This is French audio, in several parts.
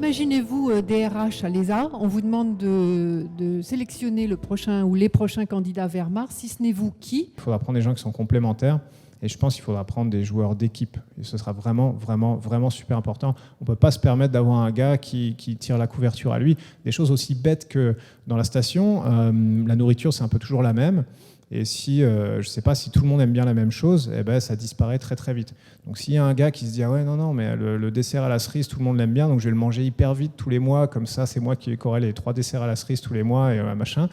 imaginez-vous DRH à l'ESA, on vous demande de sélectionner le prochain ou les prochains candidats vers Mars, si ce n'est vous, qui ? Il faudra prendre des gens qui sont complémentaires. Et je pense qu'il faudra prendre des joueurs d'équipe. Et ce sera vraiment, vraiment, vraiment super important. On ne peut pas se permettre d'avoir un gars qui tire la couverture à lui. Des choses aussi bêtes que dans la station, la nourriture, c'est un peu toujours la même. Et si, je ne sais pas, si tout le monde aime bien la même chose, eh ben, ça disparaît très très vite. Donc s'il y a un gars qui se dit ah ouais non mais le dessert à la cerise tout le monde l'aime bien, donc je vais le manger hyper vite tous les mois, comme ça c'est moi qui aurai les 3 desserts à la cerise tous les mois et machin,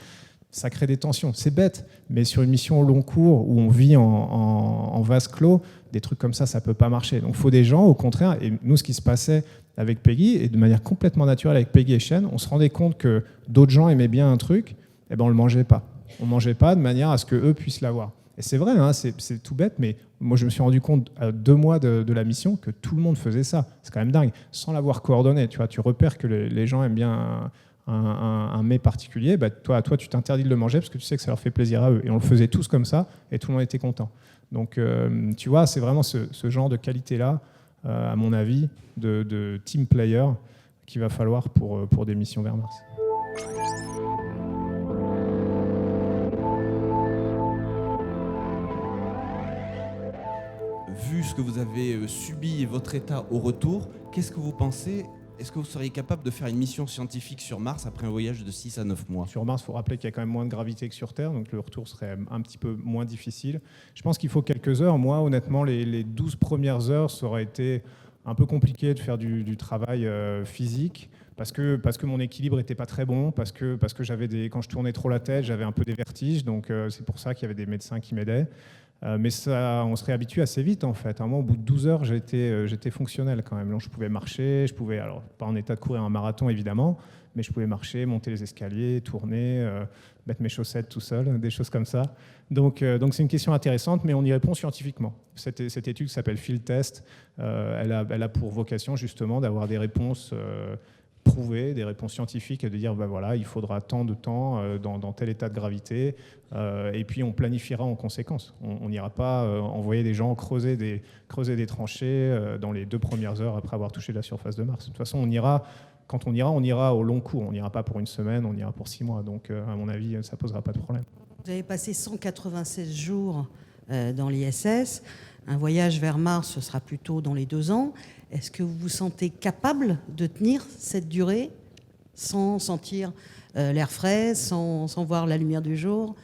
ça crée des tensions. C'est bête, mais sur une mission au long cours où on vit en vase clos, des trucs comme ça peut pas marcher. Donc il faut des gens, au contraire, et nous ce qui se passait avec Peggy, et de manière complètement naturelle avec Peggy et Shane, on se rendait compte que d'autres gens aimaient bien un truc, et ben on le mangeait pas. On ne mangeait pas de manière à ce qu'eux puissent l'avoir. Et c'est vrai, hein, c'est tout bête, mais moi je me suis rendu compte à 2 mois de la mission que tout le monde faisait ça. C'est quand même dingue, sans l'avoir coordonné. Tu vois, tu repères que les gens aiment bien un mets particulier, bah, toi tu t'interdis de le manger parce que tu sais que ça leur fait plaisir à eux. Et on le faisait tous comme ça, et tout le monde était content. Donc tu vois, c'est vraiment ce genre de qualité-là, à mon avis, de team player qu'il va falloir pour des missions vers Mars. Vu ce que vous avez subi et votre état au retour, qu'est-ce que vous pensez ? Est-ce que vous seriez capable de faire une mission scientifique sur Mars après un voyage de 6 à 9 mois ? Sur Mars, il faut rappeler qu'il y a quand même moins de gravité que sur Terre, donc le retour serait un petit peu moins difficile. Je pense qu'il faut quelques heures. Moi, honnêtement, les 12 premières heures, ça aurait été un peu compliqué de faire du travail physique, parce que mon équilibre n'était pas très bon, parce que quand je tournais trop la tête, j'avais un peu des vertiges, donc c'est pour ça qu'il y avait des médecins qui m'aidaient. Mais ça, on se réhabitue assez vite en fait. Moi, au bout de 12 heures, j'étais fonctionnel quand même. Donc, je pouvais marcher, alors pas en état de courir un marathon évidemment, mais je pouvais marcher, monter les escaliers, tourner, mettre mes chaussettes tout seul, des choses comme ça. Donc c'est une question intéressante, mais on y répond scientifiquement. Cette étude qui s'appelle Field Test, elle a pour vocation justement d'avoir des réponses prouvées, des réponses scientifiques, et de dire voilà, il faudra tant de temps dans tel état de gravité, et puis on planifiera en conséquence. On n'ira pas envoyer des gens creuser des tranchées dans les 2 premières heures après avoir touché la surface de Mars. De toute façon, quand on ira au long cours. On n'ira pas pour une semaine, on ira pour 6 mois. Donc, à mon avis, ça ne posera pas de problème. Vous avez passé 196 jours dans l'ISS. Un voyage vers Mars, ce sera plutôt dans les 2 ans. Est-ce que vous vous sentez capable de tenir cette durée sans sentir l'air frais, sans voir la lumière du jour ?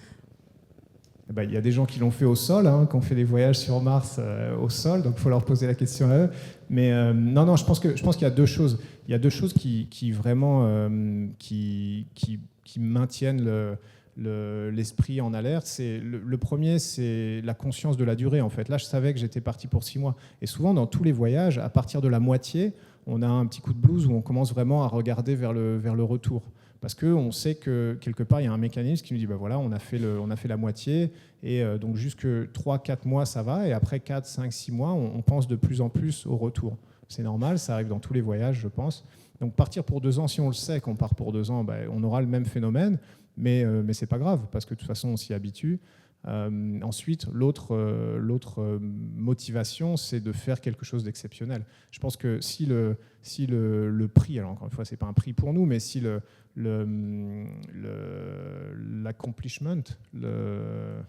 Il y a des gens qui l'ont fait au sol, qui ont fait des voyages sur Mars au sol, donc il faut leur poser la question à eux. Mais non, je pense qu'il y a 2 choses. Il y a 2 choses qui vraiment qui maintiennent l'esprit en alerte. Le premier, c'est la conscience de la durée. En fait, là, je savais que j'étais parti pour 6 mois. Et souvent, dans tous les voyages, à partir de la moitié, on a un petit coup de blues où on commence vraiment à regarder vers le retour. Parce qu'on sait que quelque part, il y a un mécanisme qui nous dit voilà, on a fait la moitié, et donc jusque 3-4 mois, ça va, et après 4, 5, 6 mois, on pense de plus en plus au retour. C'est normal, ça arrive dans tous les voyages, je pense. Donc partir pour 2 ans, si on le sait qu'on part pour 2 ans, on aura le même phénomène, mais c'est pas grave, parce que de toute façon, on s'y habitue. Ensuite, l'autre motivation, c'est de faire quelque chose d'exceptionnel. Je pense que si le prix, alors encore une fois, c'est pas un prix pour nous, mais si l'accomplishment, je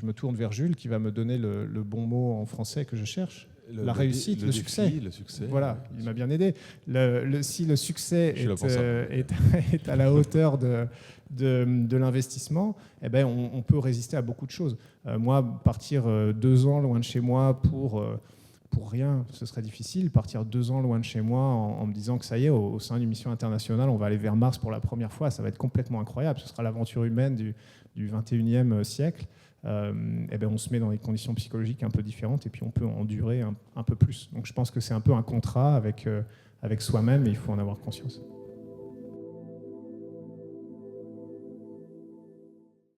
me tourne vers Jules qui va me donner le bon mot en français que je cherche. La réussite, le succès. Voilà, il m'a bien aidé. Si le succès est à la hauteur de l'investissement, on peut résister à beaucoup de choses. Moi, partir 2 ans loin de chez moi pour rien, ce serait difficile. Partir 2 ans loin de chez moi en me disant que ça y est, au sein d'une mission internationale, on va aller vers Mars pour la première fois, ça va être complètement incroyable. Ce sera l'aventure humaine du 21e siècle. On se met dans des conditions psychologiques un peu différentes et puis on peut endurer un peu plus. Donc je pense que c'est un peu un contrat avec soi-même et il faut en avoir conscience.